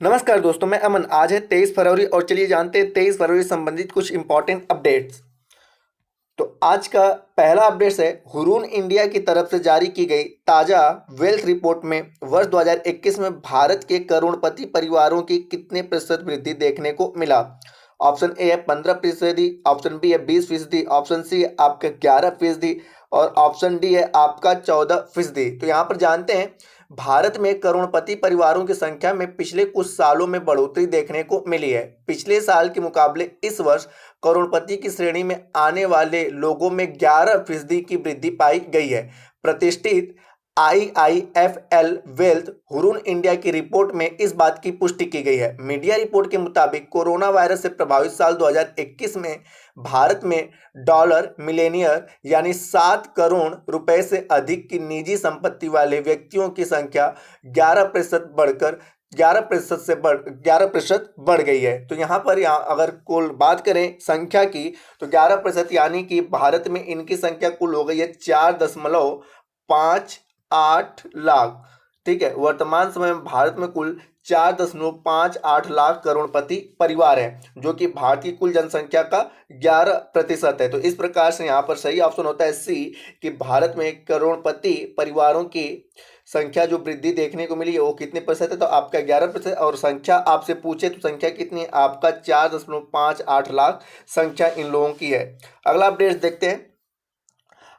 नमस्कार दोस्तों, मैं अमन। आज है 23 फरवरी और चलिए जानते हैं 23 फरवरी से संबंधित कुछ इंपॉर्टेंट अपडेट्स। तो आज का पहला अपडेट्स है हुरून इंडिया की तरफ से जारी की गई ताज़ा वेल्थ रिपोर्ट में वर्ष 2021 में भारत के करोड़पति परिवारों की कितने प्रतिशत वृद्धि देखने को मिला। ऑप्शन ए है 15%, ऑप्शन बी है 20%, ऑप्शन सी है आपका 11% और ऑप्शन डी है आपका 14%। तो यहाँ पर जानते हैं भारत में करोड़पति परिवारों की संख्या में पिछले कुछ सालों में बढ़ोतरी देखने को मिली है। पिछले साल के मुकाबले इस वर्ष करोड़पति की श्रेणी में आने वाले लोगों में 11% की वृद्धि पाई गई है। प्रतिष्ठित आईआईएफएल वेल्थ हुरून इंडिया की रिपोर्ट में इस बात की पुष्टि की गई है। मीडिया रिपोर्ट के मुताबिक कोरोना वायरस से प्रभावित साल 2021 में भारत में डॉलर मिलेनियर यानी 7 करोड़ रुपए से अधिक की निजी संपत्ति वाले व्यक्तियों की संख्या 11% बढ़कर 11% बढ़ गई है। तो यहाँ पर अगर कुल बात करें संख्या की तो 11% यानी कि भारत में इनकी संख्या कुल हो गई है 4.58 लाख। ठीक है, वर्तमान समय में भारत में कुल 4.58 लाख करोड़पति परिवार है, जो कि भारत की कुल जनसंख्या का 11% है। तो इस प्रकार से यहाँ पर सही ऑप्शन होता है सी, कि भारत में करोड़पति परिवारों की संख्या जो वृद्धि देखने को मिली है वो कितने प्रतिशत है, तो आपका 11%। और संख्या आपसे पूछे तो संख्या कितनी है, आपका 4.58 लाख संख्या इन लोगों की है। अगला अपडेट देखते हैं।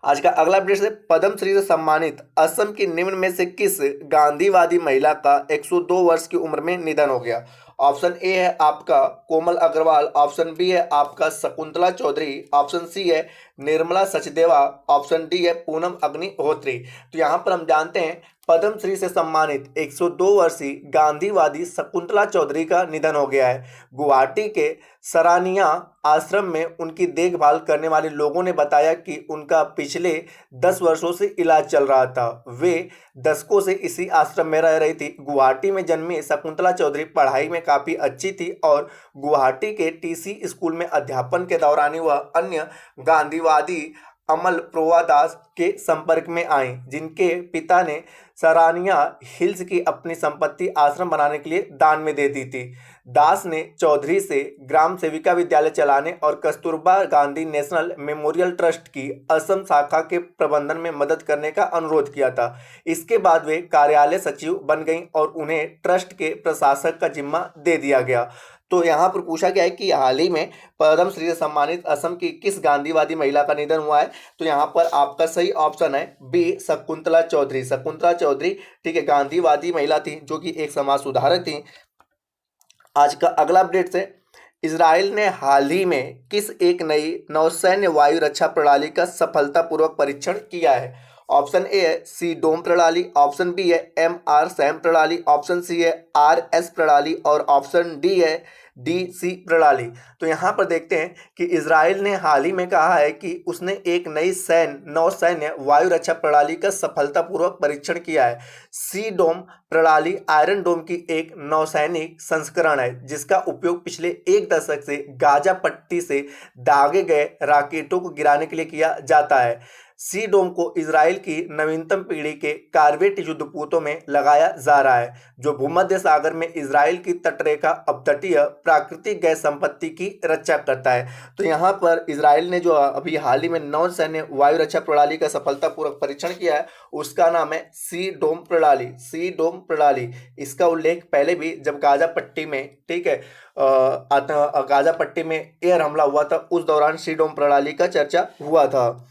आज का अगला अपडेट है पद्मश्री से सम्मानित असम की निम्न में से किस गांधीवादी महिला का 102 वर्ष की उम्र में निधन हो गया। ऑप्शन ए है आपका कोमल अग्रवाल, ऑप्शन बी है आपका शकुंतला चौधरी, ऑप्शन सी है निर्मला सचदेवा, ऑप्शन डी है पूनम अग्निहोत्री। तो यहाँ पर हम जानते हैं पद्मश्री से सम्मानित 102 वर्षीय गांधीवादी शकुंतला चौधरी का निधन हो गया है। गुवाहाटी के सरानिया आश्रम में उनकी देखभाल करने वाले लोगों ने बताया कि उनका पिछले 10 वर्षों से इलाज चल रहा था। वे दशकों से इसी आश्रम में रह रही थी। गुवाहाटी में जन्मी शकुंतला चौधरी पढ़ाई में काफ़ी अच्छी थी और गुवाहाटी के टीसी स्कूल में अध्यापन के दौरान ही वह अन्य गांधीवादी अमल प्रोवा दास के संपर्क में आई, जिनके पिता ने सरानिया हिल्स की अपनी संपत्ति आश्रम बनाने के लिए दान में दे दी थी। दास ने चौधरी से ग्राम सेविका विद्यालय चलाने और Kasturba Gandhi national memorial trust की असम शाखा के प्रबंधन में मदद करने का अनुरोध किया था। इसके बाद वे कार्यालय सचिव बन गईं और उन्हें ट्रस्ट के प्रशासक का जिम्मा दे दिया गया। तो यहाँ पर पूछा गया है कि हाल ही में पद्मश्री से सम्मानित असम की किस गांधीवादी महिला का निधन हुआ है। तो यहाँ पर आपका सही ऑप्शन है बी, शकुंतला चौधरी। शकुंतला चौधरी ठीक है, गांधीवादी महिला थी जो कि एक समाज सुधारक थी। आज का अगला अपडेट से इजराइल ने हाल ही में किस एक नई नौसैन्य वायु रक्षा प्रणाली का सफलतापूर्वक परीक्षण किया है। ऑप्शन ए है सी डोम प्रणाली, ऑप्शन बी है MR सैम प्रणाली, ऑप्शन सी है RS प्रणाली और ऑप्शन डी है DC प्रणाली। तो यहाँ पर देखते हैं कि इजराइल ने हाल ही में कहा है कि उसने एक नई नौसैन्य वायु रक्षा प्रणाली का सफलतापूर्वक परीक्षण किया है। सी डोम प्रणाली आयरन डोम की एक नौसैनिक संस्करण है, जिसका उपयोग पिछले एक दशक से गाजा पट्टी से दागे गए रॉकेटों को गिराने के लिए किया जाता है। सी डोम को इजराइल की नवीनतम पीढ़ी के कार्वेट युद्धपोतों में लगाया जा रहा है, जो भूमध्य सागर में इजराइल की तटरेखा अपतटीय प्राकृतिक गैस संपत्ति की रक्षा करता है। तो यहाँ पर इजराइल ने जो अभी हाल ही में नौसैन्य वायु रक्षा प्रणाली का सफलतापूर्वक परीक्षण किया है उसका नाम है सी डोम प्रणाली। सी डोम प्रणाली, इसका उल्लेख पहले भी जब गाजा पट्टी में ठीक है गाजा पट्टी में एयर हमला हुआ था उस दौरान सी डोम प्रणाली का चर्चा हुआ था।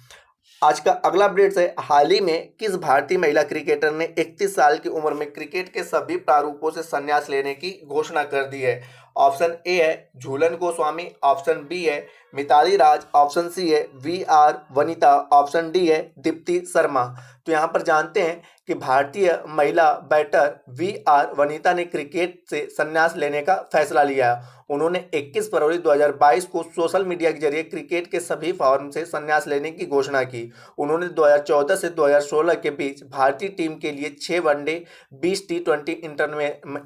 आज का अगला अपडेट है हाल ही में किस भारतीय महिला क्रिकेटर ने 31 साल की उम्र में क्रिकेट के सभी प्रारूपों से संन्यास लेने की घोषणा कर दी है। ऑप्शन ए है झूलन गोस्वामी, ऑप्शन बी है मिताली राज, ऑप्शन सी है VR वनिता, ऑप्शन डी है दीप्ति शर्मा। तो यहाँ पर जानते हैं कि भारतीय महिला बैटर VR वनिता ने क्रिकेट से संन्यास लेने का फैसला लिया है। उन्होंने 21 फरवरी 2022 को सोशल मीडिया के जरिए क्रिकेट के सभी फॉर्म से संन्यास लेने की घोषणा की। उन्होंने 2014 से 2016 के बीच भारतीय टीम के लिए 6 वनडे 20 T20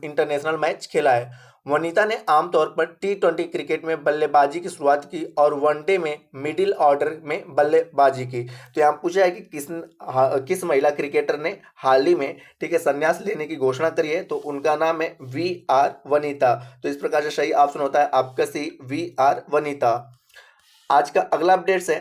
इंटरनेशनल मैच खेला है। वनीता ने आमतौर पर टी20 क्रिकेट में बल्लेबाजी की शुरुआत की और वनडे में मिडिल ऑर्डर में बल्लेबाजी की। तो यहाँ पूछा है कि किस महिला क्रिकेटर ने हाल ही में, ठीक है, संन्यास लेने की घोषणा करी है, तो उनका नाम है वी.आर. वनीता। तो इस प्रकार से सही ऑप्शन होता है आपका सी, वी.आर. वनीता। आज का अगला अपडेट्स है,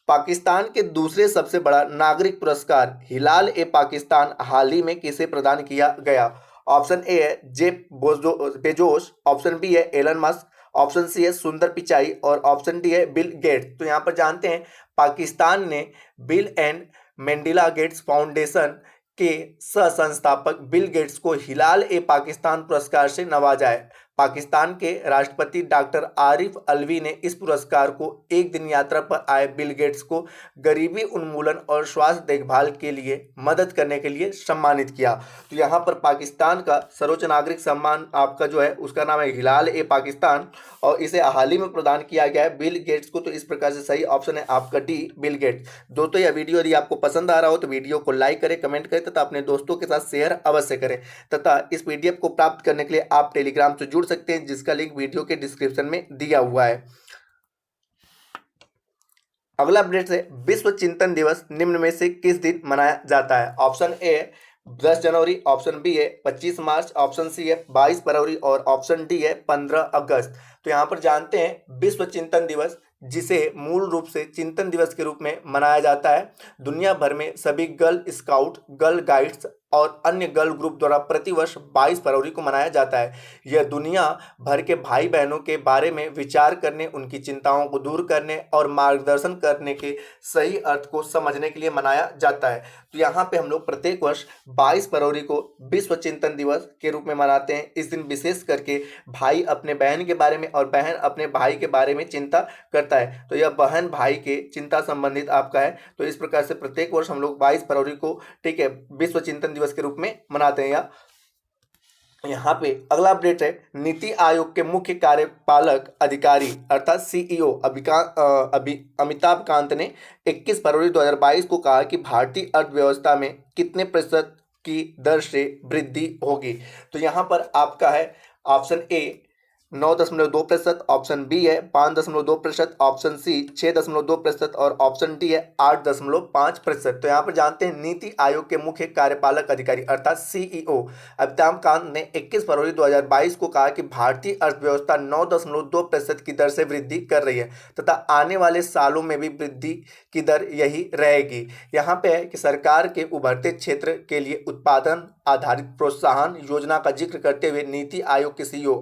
पाकिस्तान के दूसरे सबसे बड़ा नागरिक पुरस्कार हिलाल-ए-पाकिस्तान हाल ही में किसे प्रदान किया गया? ऑप्शन ए है जेफ बेजोस, ऑप्शन बी है एलन मस्क, ऑप्शन सी है सुंदर पिचाई और ऑप्शन डी है बिल गेट्स। तो यहाँ पर जानते हैं पाकिस्तान ने bill and Melinda Gates foundation के सह संस्थापक बिल गेट्स को हिलाल-ए-पाकिस्तान पुरस्कार से नवाजा है। पाकिस्तान के राष्ट्रपति डॉक्टर आरिफ अलवी ने इस पुरस्कार को एक दिन यात्रा पर आए बिल गेट्स को गरीबी उन्मूलन और स्वास्थ्य देखभाल के लिए मदद करने के लिए सम्मानित किया। तो यहाँ पर पाकिस्तान का सर्वोच्च नागरिक सम्मान आपका जो है उसका नाम है हिलाल-ए-पाकिस्तान और इसे हाल ही में प्रदान किया गया है बिल गेट्स को। तो इस प्रकार से सही ऑप्शन है आपका डी, बिल गेट्स। दोस्तों यह वीडियो यदि आपको पसंद आ रहा हो तो वीडियो को लाइक करें, कमेंट करें तथा अपने दोस्तों के साथ शेयर अवश्य करें तथा इस पीडीएफ को प्राप्त करने के लिए आप टेलीग्राम से जुड़ सकते हैं जिसका लिंक वीडियो के डिस्क्रिप्शन में दिया हुआ है। अगला अपडेट है, विश्व चिंतन दिवस निम्न में से किस दिन मनाया जाता है? ऑप्शन ए 10 जनवरी, ऑप्शन बी है 25 मार्च, ऑप्शन सी है 22 फरवरी और ऑप्शन डी है 15 अगस्त। तो यहाँ पर जानते हैं विश्व चिंतन दिवस, जिसे मूल रूप से चिंतन दिवस के रूप में मनाया जाता है, दुनिया भर में सभी गर्ल स्काउट, गर्ल गाइड्स और अन्य गर्ल ग्रुप द्वारा प्रतिवर्ष 22 फरवरी को मनाया जाता है। यह दुनिया भर के भाई बहनों के बारे में विचार करने, उनकी चिंताओं को दूर करने और मार्गदर्शन करने के सही अर्थ को समझने के लिए मनाया जाता है। तो यहाँ पे हम लोग प्रत्येक वर्ष 22 फरवरी को विश्व चिंतन दिवस के रूप में मनाते हैं। इस दिन विशेष करके भाई अपने बहन के बारे में और बहन अपने भाई के बारे में चिंता करता है। तो यह बहन भाई के चिंता संबंधित आपका है। तो इस प्रकार से प्रत्येक वर्ष हम लोग 22 फरवरी को, ठीक है, विश्व चिंतन दिवस के रूप में मनाते हैं। यहाँ पे अगला अपडेट है, नीति आयोग के मुख्य कार्यपालक अधिकारी अर्थात सीईओ अमिताभ कांत ने 21 फरवरी 2022 को कहा कि भारतीय अर्थव्यवस्था में कितने प्रतिशत की दर से वृद्धि होगी? तो यहाँ पर आपका है ऑप्शन ए 9.2%, ऑप्शन बी है 5.2%, ऑप्शन सी 6.2% और ऑप्शन डी है 8.5%। तो यहाँ पर जानते हैं नीति आयोग के मुख्य कार्यपालक अधिकारी अर्थात सीईओ अमिताभ कांत ने 21 फरवरी 2022 को कहा कि भारतीय अर्थव्यवस्था 9.2% की दर से वृद्धि कर रही है तथा आने वाले सालों में भी वृद्धि की दर यही रहेगी। यहाँ पे है कि सरकार के उभरते क्षेत्र के लिए उत्पादन आधारित प्रोत्साहन योजना का जिक्र करते हुए नीति आयोग के सीईओ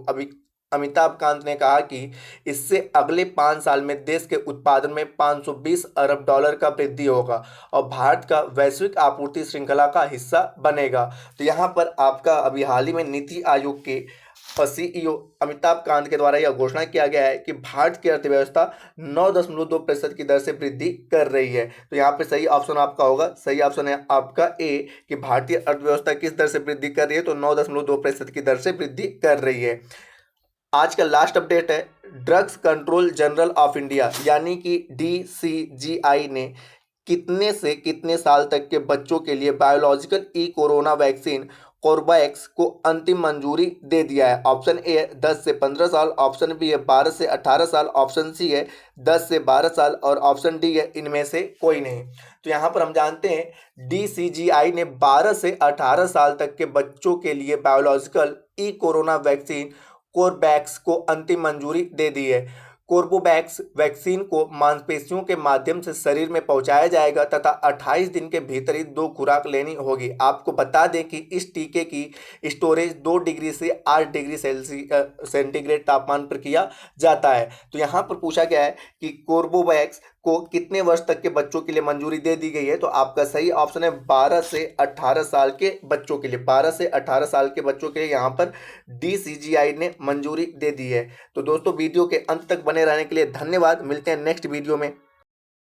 अमिताभ कांत ने कहा कि इससे अगले 5 साल में देश के उत्पादन में 520 अरब डॉलर का वृद्धि होगा और भारत का वैश्विक आपूर्ति श्रृंखला का हिस्सा बनेगा। तो यहाँ पर आपका अभी हाल ही में नीति आयोग के सीईओ अमिताभ कांत के द्वारा यह घोषणा किया गया है कि भारत की अर्थव्यवस्था 9.2% की दर से वृद्धि कर रही है। तो यहाँ पे सही ऑप्शन आपका होगा, सही ऑप्शन है आपका ए कि भारतीय अर्थव्यवस्था किस दर से वृद्धि कर रही है? तो 9.2% की दर से वृद्धि कर रही है। आज का लास्ट अपडेट है, drugs control general of India यानी कि DCGI ने कितने से कितने साल तक के बच्चों के लिए बायोलॉजिकल कोरोना वैक्सीन कोर्बैक्स को अंतिम मंजूरी दे दिया है? ऑप्शन ए है 10 से 15 साल, ऑप्शन बी है 12 से 18 साल, ऑप्शन सी है 10 से 12 साल और ऑप्शन डी है इनमें से कोई नहीं। तो यहाँ पर हम जानते हैं DCGI ने 12 से 18 साल तक के बच्चों के लिए बायोलॉजिकल कोरोना वैक्सीन कोर्बैक्स को अंतिम मंजूरी दे दी है। कोर्बोवैक्स वैक्सीन को मांसपेशियों के माध्यम से शरीर में पहुंचाया जाएगा तथा 28 दिन के भीतर ही 2 खुराक लेनी होगी। आपको बता दें कि इस टीके की स्टोरेज 2 डिग्री से 8 डिग्री सेंटीग्रेड तापमान पर किया जाता है। तो यहाँ पर पूछा गया है कि कोर्बोवैक्स को कितने वर्ष तक के बच्चों के लिए मंजूरी दे दी गई है? तो आपका सही ऑप्शन है 12 से 18 साल के बच्चों के लिए। 12 से 18 साल के बच्चों के लिए यहाँ पर DCGI ने मंजूरी दे दी है। तो दोस्तों वीडियो के अंत तक बने रहने के लिए धन्यवाद। मिलते हैं नेक्स्ट वीडियो में।